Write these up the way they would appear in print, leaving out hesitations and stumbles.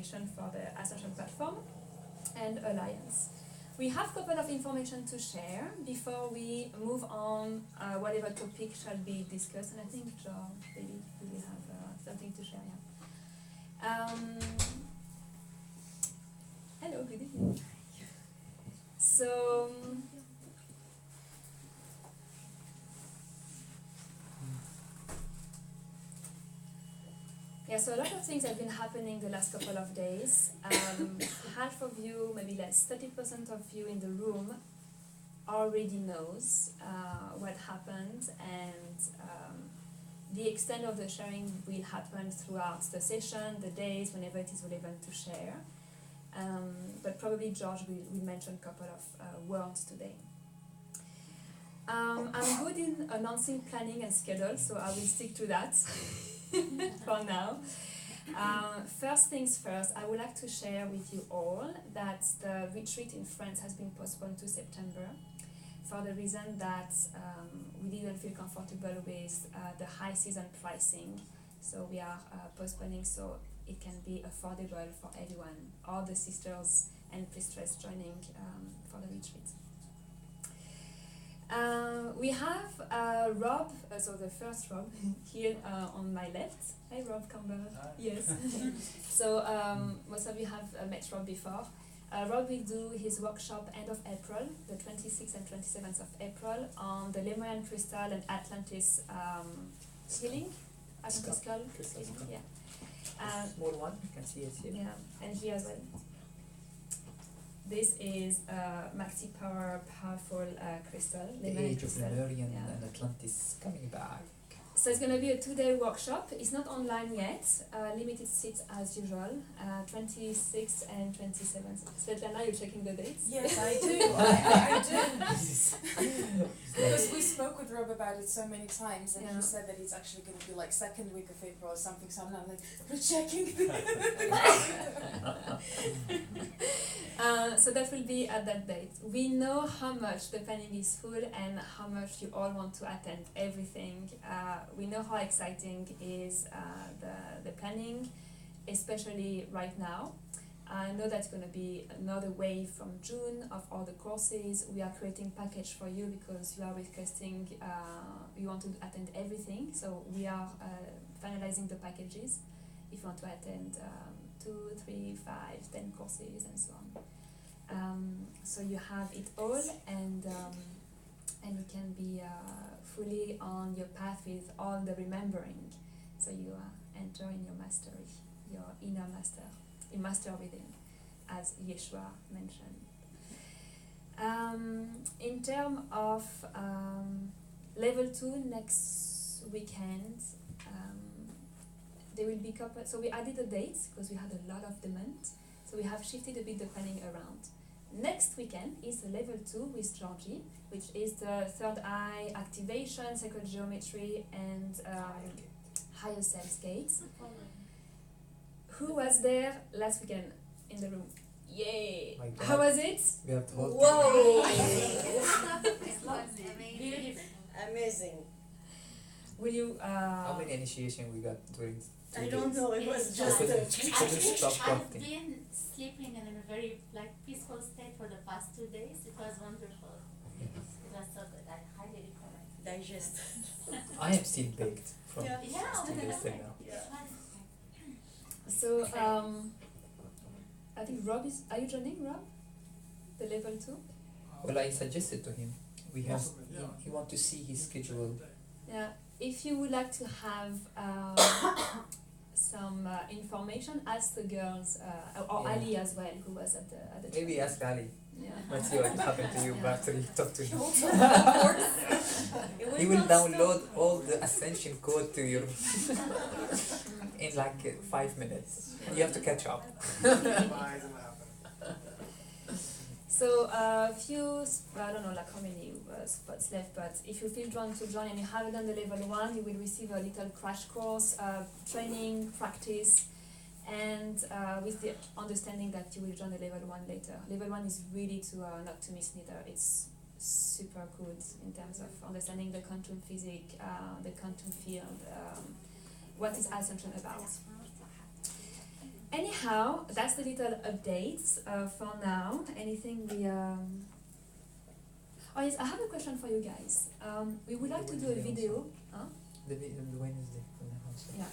information for the Ascension platform and Alliance. We have a couple of information to share before we move on whatever topic shall be discussed, and I think maybe we will have something to share. Yeah. Hello, good evening. So, so a lot of things have been happening the last couple of days. Half of you, maybe less, 30% of you in the room already knows what happened, and the extent of the sharing will happen throughout the session, the days, whenever it is relevant to share. But probably George will mention a couple of words today. I'm good in announcing planning and schedule, so I will stick to that for now. First things first, I would like to share with you all that the retreat in France has been postponed to September for the reason that we didn't feel comfortable with the high season pricing. So we are postponing so it can be affordable for everyone, all the sisters and priestess joining for the retreat. We have Rob, so the first Rob, here on my left. Hi Rob Campbell. Yes. So most of you have met Rob before. Rob will do his workshop end of April, the 26th and 27th of April, on the Lemurian crystal and Atlantis healing. Atlantis skull. Yeah. Small one, you can see it here. Yeah, and here as well. This is Maxi Power Powerful Crystal. The age of Lemurian and Atlantis coming back. So it's going to be a 2-day workshop. It's not online yet. Limited seats as usual. 26th and 27th. Svetlana, you're checking the dates? Yes, I do. I do. Because we spoke with Rob about it so many times, and he said that it's actually going to be like second week of April or something. So I'm not like, we're checking. So that will be at that date. We know how much the planning is full and how much you all want to attend everything. We know how exciting is the planning, especially right now. I know that's going to be another wave from June of all the courses. We are creating package for you because you are requesting, you want to attend everything. So we are finalizing the packages if you want to attend 2, 3, 5, 10 courses and so on. So you have it all, and you can be fully on your path with all the remembering. So you enter in your mastery, your inner master, your master within, as Yeshua mentioned. In terms of level 2 next weekend, there will be couple. So we added the dates because we had a lot of demand. So we have shifted a bit the planning around. Next weekend is the level 2 with Georgie, which is the third eye activation, sacred geometry, and higher self gates. Who was there last weekend in the room? Yay! How was it? We have to hold. Whoa! It was amazing. Will you? How many initiation we got during? I don't know. It was just. I've been sleeping in a very peaceful state for the past 2 days. It was wonderful. It was so good. I highly recommend. Digest. I am still baked from Yeah. 2 days till now. So I think Rob is. Are you joining, Rob? The level 2. Well, I suggested to him. We have. He want to see his schedule. Yeah. If you would like to have some information, ask the girls or Ali as well, who was at the. Maybe ask Ali. Yeah. Let's see what happened to you after you talk to him. It He will download all the Ascension code to your in like 5 minutes. You have to catch up. So a few, I don't know like how many spots left, but if you feel drawn to join and you haven't done the level 1, you will receive a little crash course, training, practice, and with the understanding that you will join the level 1 later. Level 1 is really to not to miss neither. It's super good in terms of understanding the quantum physics, the quantum field, what is Ascension about. Anyhow, that's the little updates for now. Anything we Oh yes, I have a question for you guys. We would like to do a video. Huh? The Wednesday. Yeah.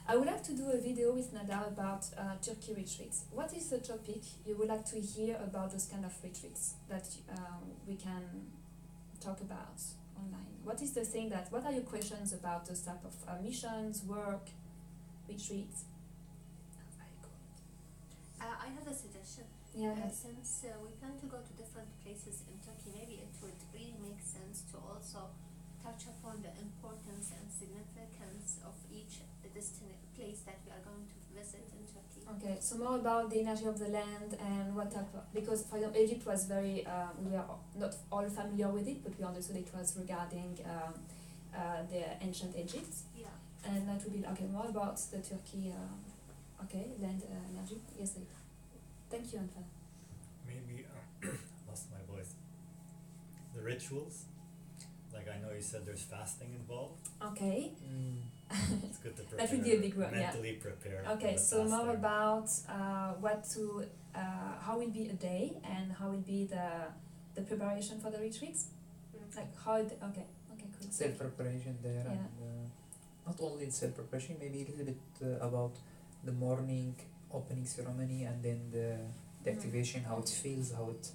I would like to do a video with Nada about Turkey retreats. What is the topic you would like to hear about those kind of retreats that we can talk about online? What is the thing what are your questions about those type of missions, work, retreats? Very cool. I have a suggestion. Yeah. Since we plan to go to different places in Turkey, maybe it would really make sense to also touch upon the importance and significance of each place that we are going to visit in Turkey. Okay, so more about the energy of the land and what type of, because for example, Egypt was very, we were not all familiar with it, but we understood it was regarding the ancient Egypt. Yeah. And that would be, okay, more about the Turkey, land energy. Yes, thank you, Anfal. Maybe, lost my voice. The rituals, like I know you said there's fasting involved. Okay. It's good to prepare. That would be a big one, mentally prepare. Okay, for the so more fasting. about how will be a day and how will be the preparation for the retreats? Like how okay, cool. Self-preparation there, Yeah. and not only self-preparation, maybe a little bit about the morning opening ceremony, and then the activation, how it feels, how it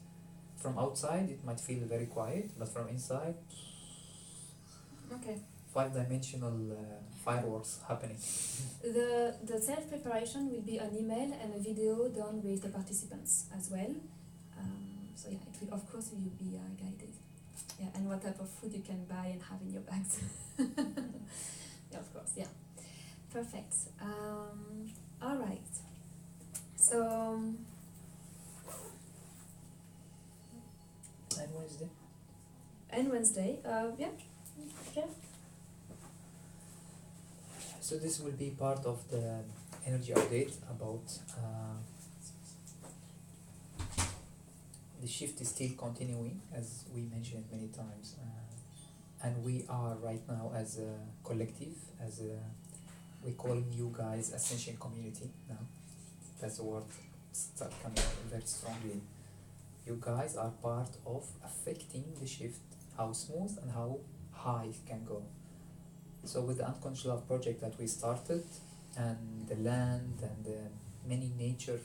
from outside it might feel very quiet, but from inside, Okay. 5-dimensional fireworks happening. The self preparation will be an email and a video done with the participants as well. So yeah, it will of course will be guided. Yeah, and what type of food you can buy and have in your bags. Yeah, of course. Yeah, perfect. All right. So And Wednesday. and Wednesday. Yeah. Okay. So this will be part of the energy update about the shift is still continuing, as we mentioned many times, and we are right now as a collective, we calling you guys Ascension Community now. That's the word start coming very strongly. You guys are part of affecting the shift, how smooth and how high it can go. So with the Unconscious Love project that we started, and the land and the many nature,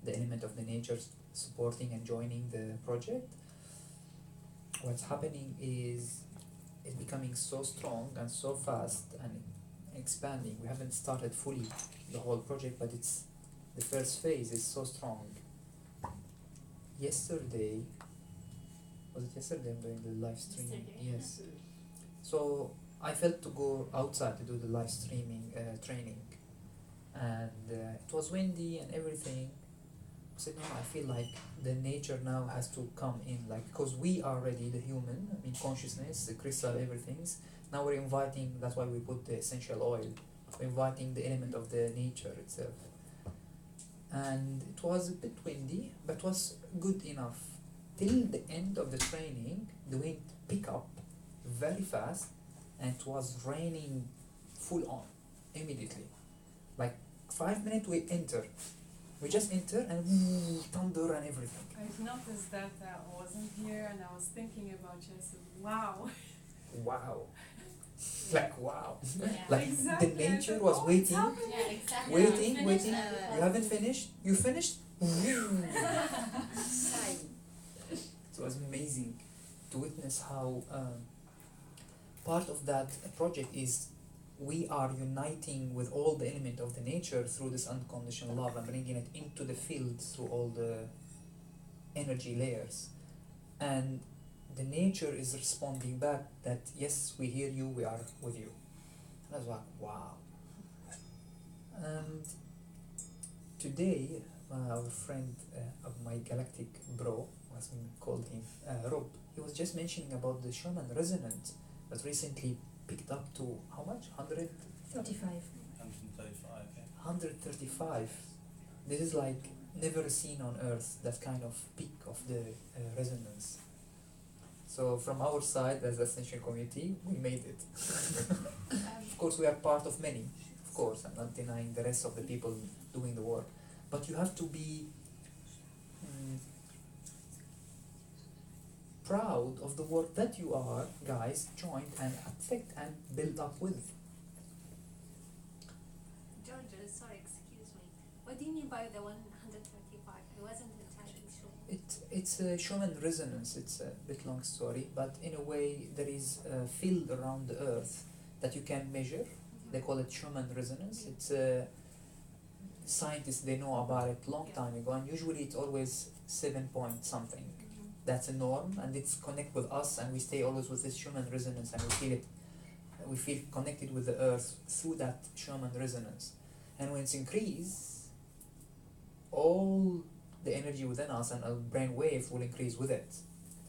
the element of the nature supporting and joining the project, what's happening is it's becoming so strong and so fast and expanding. We haven't started fully the whole project, but it's the first phase is so strong. Yesterday, was it yesterday I'm doing the live streaming? Yesterday. Yes. So I felt to go outside to do the live streaming training, and it was windy and everything. I said, no, I feel like the nature now has to come in, like, because we are already the human, I mean consciousness, the crystal, everything's. Now we're inviting, that's why we put the essential oil, we're inviting the element of the nature itself. And it was a bit windy, but was good enough. Till the end of the training, the wind picked up very fast, and it was raining full on, immediately. Like 5 minutes we just enter and thunder and everything. I've noticed that I wasn't here and I was thinking about you. I said, wow. Wow. Like wow. Yeah. Like Exactly. the nature I said, was "Oh, it's waiting, happening." Yeah, exactly. waiting. Finish, You haven't finished? You finished? So it was amazing to witness how part of that project is we are uniting with all the element of the nature through this unconditional love and bringing it into the field through all the energy layers. And the nature is responding back that yes, we hear you, we are with you. And I was like, wow. And today, our friend of my galactic bro, as we called him, Rob, he was just mentioning about the Schumann resonance that recently picked up to how much? 35. 135, yeah. 135. This is like never seen on Earth, that kind of peak of the resonance. So from our side as Ascension Community, we made it. Of course, we are part of many. Of course, I'm not denying the rest of the people doing the work. but you have to be proud of the work that you are, guys, joined and affect and build up with. George, sorry, excuse me. What do you mean by the 135? I wasn't entirely sure. It's a Schumann resonance. It's a bit long story, but in a way there is a field around the Earth that you can measure. They call it Schumann resonance. It's scientists, they know about it long time ago, and usually it's always 7 point something. That's a norm, and it's connect with us, and we stay always with this Schumann resonance, and we feel it. We feel connected with the Earth through that Schumann resonance, and when it's increased, all the energy within us and our brain wave will increase with it.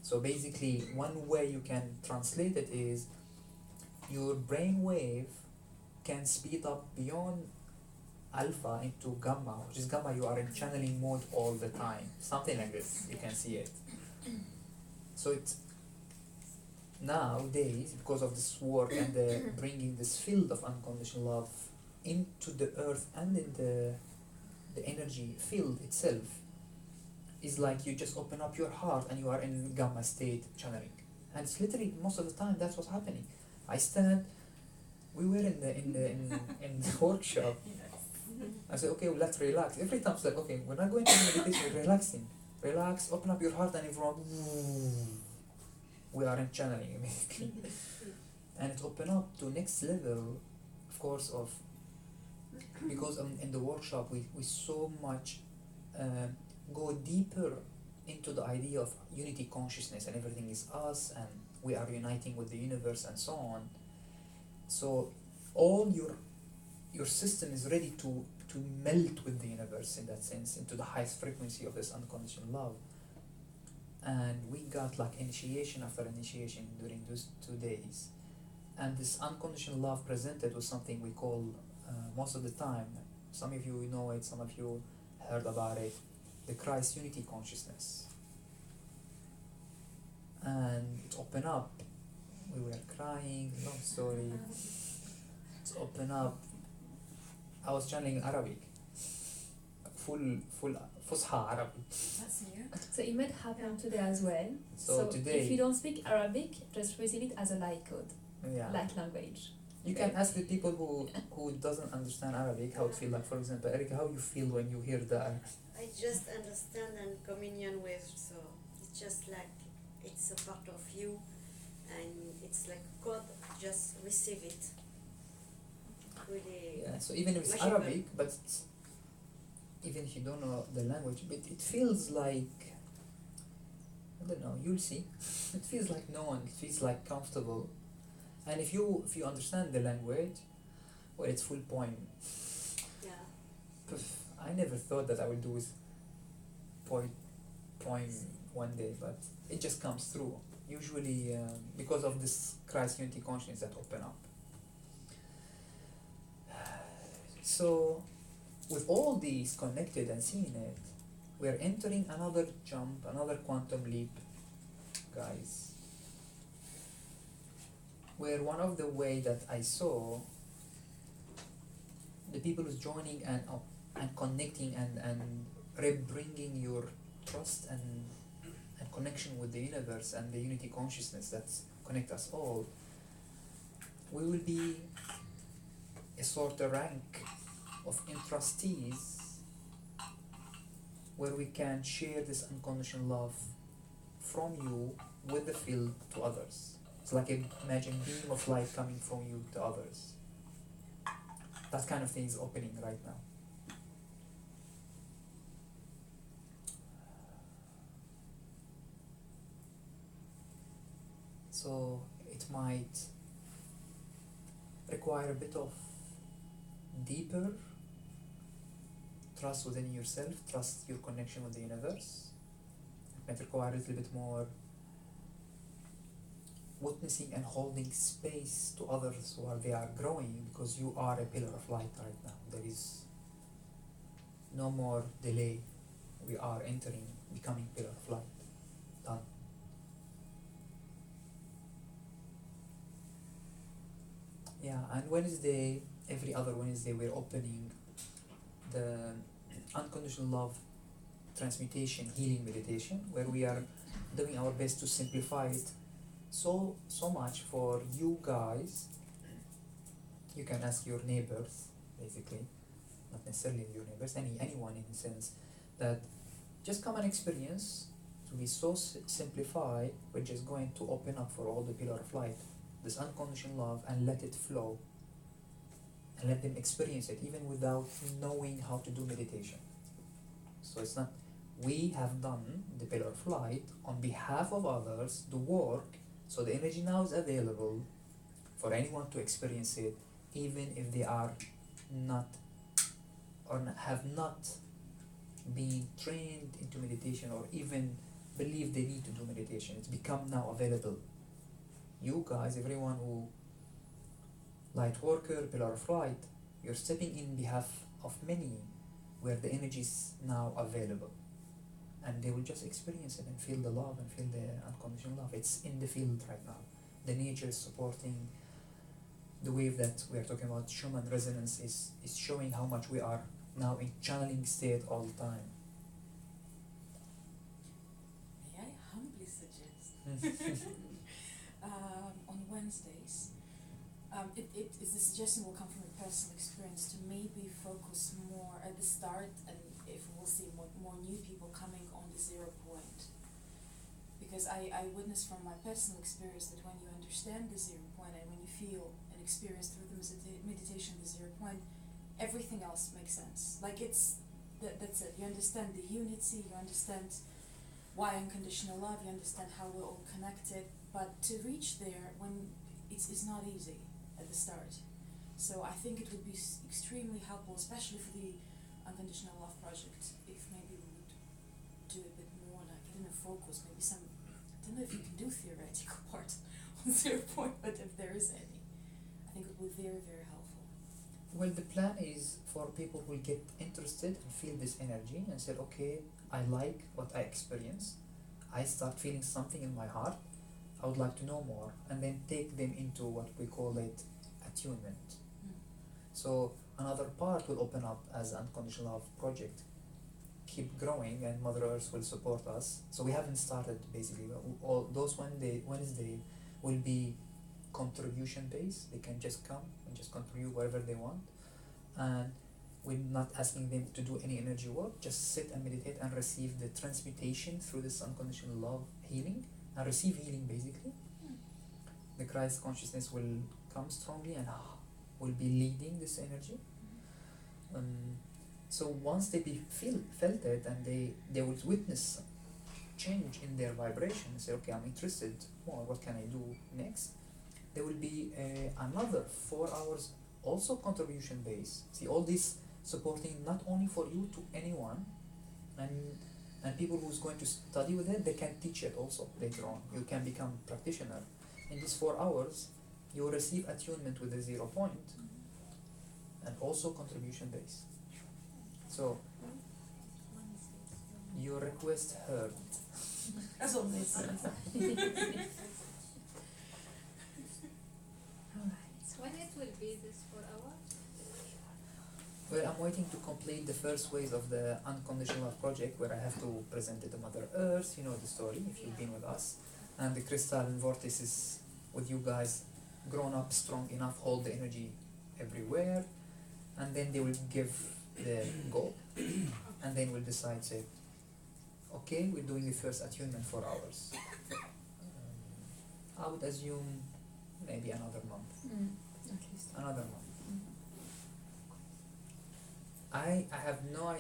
So basically, one way you can translate it is your brain wave can speed up beyond alpha into gamma, which is gamma, you are in channeling mode all the time. Something like this, you can see it. So it's nowadays, because of this work and the bringing this field of unconditional love into the earth and in the energy field itself, is like you just open up your heart and you are in gamma state channeling. And it's literally most of the time that's what's happening. I stand, we were in the workshop. I said, okay, well, let's relax. Every time it's like, okay, we're not going to meditation, we're relaxing. Relax, open up your heart, and everyone, we are in channeling, basically. And it opened up to next level, of course, of, because in the workshop we so much go deeper into the idea of unity consciousness, and everything is us, and we are uniting with the universe and so on. So all your system is ready to melt with the universe, in that sense, into the highest frequency of this unconditional love. And we got like initiation after initiation during those 2 days. And this unconditional love presented was something we call, most of the time, some of you know it, some of you heard about it, the Christ unity consciousness. And it opened up, we were crying, long story. It's opened up. I was channeling Arabic, full Fusha Arabic. That's new. So it might happen today as well. So today, if you don't speak Arabic, just receive it as a light code, light language. You can ask the people who doesn't understand Arabic how it feel like. For example, Erika, how you feel when you hear the I just understand and communion with, so it's just like it's a part of you, and it's like God, just receive it. Really. Yeah, so even if it's magical. Arabic, but it's, even if you don't know the language, but it feels like, I don't know, you'll see. It feels like known, it feels like comfortable. And if you understand the language, well, it's full point. Yeah. I never thought that I would do with point one day, but it just comes through. Usually because of this Christ unity consciousness that open up. So, with all these connected and seeing it, we're entering another jump, another quantum leap, guys. Where one of the way that I saw the people who's joining and connecting and bringing your trust and connection with the universe and the unity consciousness that connect us all, we will be a sort of rank of intrustees where we can share this unconditional love from you with the field to others. It's like imagine beam of light coming from you to others. That kind of thing is opening right now. So it might require a bit of deeper trust within yourself, trust your connection with the universe. It might require a little bit more witnessing and holding space to others while they are growing, because you are a pillar of light right now. There is no more delay. We are entering, becoming pillar of light. Done. Yeah, and Wednesday, every other Wednesday, we're opening the unconditional love transmutation healing meditation, where we are doing our best to simplify it so much for you guys. You can ask your neighbors, basically, not necessarily your neighbors, anyone in a sense, that just come and experience. To be so simplified, we're just going to open up for all the pillar of light, this unconditional love, and let it flow, and let them experience it even without knowing how to do meditation. So it's not, we have done the pillar of light on behalf of others, the work, so the energy now is available for anyone to experience it, even if they are not or have not been trained into meditation or even believe they need to do meditation. It's become now available. You guys, everyone who light worker, pillar of light, you're stepping in behalf of many where the energy is now available, and they will just experience it and feel the love and feel the unconditional love. It's in the field right now. The nature is supporting. The wave that we are talking about, Schumann resonance, is showing how much we are now in channeling state all the time. May I humbly suggest on Wednesdays, the suggestion will come from a personal experience to maybe focus more at the start, and if we'll see more new people coming on the 0 point. Because I witnessed from my personal experience that when you understand the 0 point and when you feel and experience through the meditation the 0 point, everything else makes sense. Like that's it. You understand the unity, you understand why unconditional love, you understand how we're all connected. But to reach there, when it's not easy at the start. So I think it would be extremely helpful, especially for the unconditional love project, if maybe we would do a bit more like, I don't know, focus, maybe some, I don't know if you can do theoretical part on 0 point, but if there is any, I think it would be very, very helpful. Well, the plan is for people who get interested and feel this energy and say, okay, I like what I experience. I start feeling something in my heart. I would like to know more, and then take them into what we call it attunement. So another part will open up as unconditional love project. Keep growing, and Mother Earth will support us. So we haven't started basically. All those Wednesday will be contribution based. They can just come and just contribute whatever they want, and we're not asking them to do any energy work. Just sit and meditate and receive the transmutation through this unconditional love healing, and receive healing basically. The Christ consciousness will come strongly and will be leading this energy. So once they felt it, and they will witness change in their vibration and say, okay, I'm interested more, what can I do next? There will be another 4 hours also contribution based. See, all this supporting not only for you, to anyone, and people who's going to study with it, they can teach it also later on. You can become practitioner. In these 4 hours, you will receive attunement with the 0 point, and also contribution based. So your request heard. As always. So when it will be this 4 hours? Well, I'm waiting to complete the first phase of the unconditional love project, where I have to present it to Mother Earth. You know the story if you've been with us. And the crystal and vortex is with you guys, grown up, strong enough, hold the energy everywhere, and then they will give the go, and then we'll decide, say, okay, we're doing the first attunement 4 hours. I would assume maybe another month. At least. Another month. I have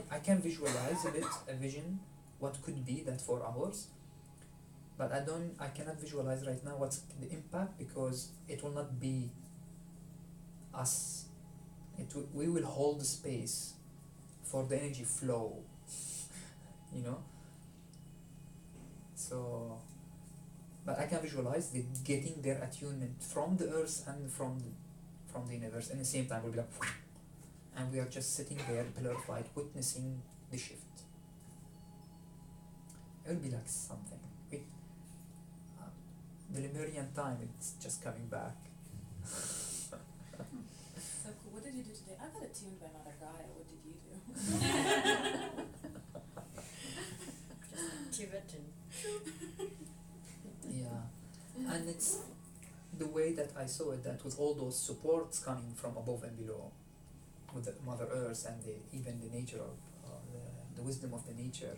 I can visualize a vision, what could be that 4 hours, but I cannot visualize right now what's the impact, because it will not be us. We will hold the space for the energy flow, you know. So, but I can visualize the getting their attunement from the earth and from the universe, and at the same time we'll be like, and we are just sitting there, pillar of light, witnessing the shift. It will be like something. The Lemurian time, it's just coming back. So cool. What did did you do today? I got a tune by another guy. What did you do? Just Tibetan. Yeah, and it's the way that I saw it, that with all those supports coming from above and below, with the Mother Earth and even the nature of the wisdom of the nature,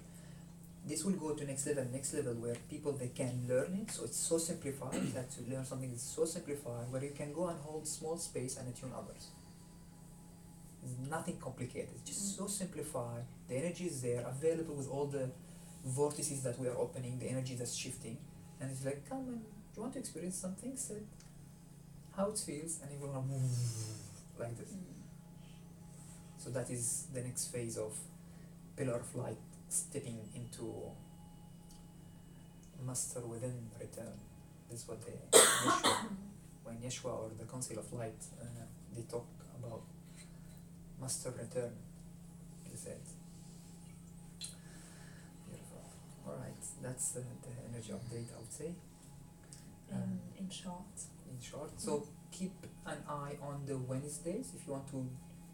this will go to next level where people, they can learn it. So it's so simplified that to learn something is so simplified, where you can go and hold small space and attune others. It's nothing complicated, it's just so simplified. The energy is there, available with all the vortices that we are opening, the energy that's shifting, and it's like, come and do you want to experience something? Sit, how it feels, and you're gonna move like this. So that is the next phase of pillar of light, stepping into master within return. This is what Yeshua, when Yeshua or the Council of Light, they talk about master return, he said. Beautiful. Alright, that's the energy update, I would say. In short. In short, so keep an eye on the Wednesdays if you want to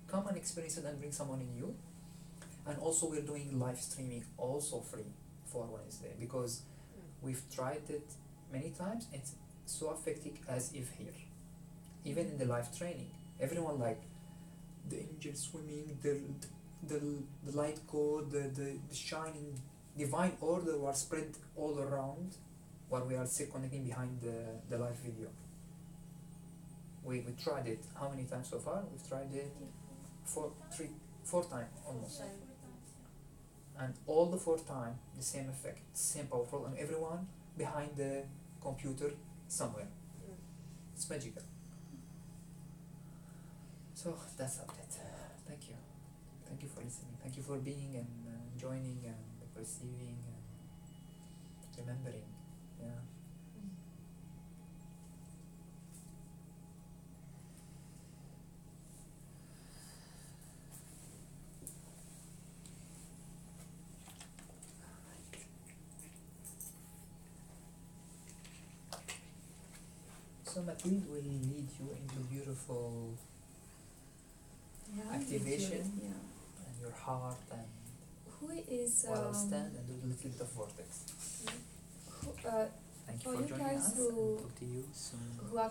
come and experience it and bring someone in you. And also we're doing live streaming, also free for Wednesday, because we've tried it many times. It's so effective as if here, even in the live training, everyone like the angel swimming, the light code, the shining divine order was spread all around, while we are still connecting behind the live video. We tried it how many times so far? We've tried it four times almost. And all the 4 times, the same effect, same powerful, and everyone behind the computer somewhere. It's magical. So that's update. Thank you. Thank you for listening. Thank you for being and joining and perceiving and remembering. Yeah. So Mathilde will lead you into beautiful activation and your heart, and Who is while I'll stand and do a little bit of vortex. who, Thank for you for you joining guys us, who- and talk to you soon. who are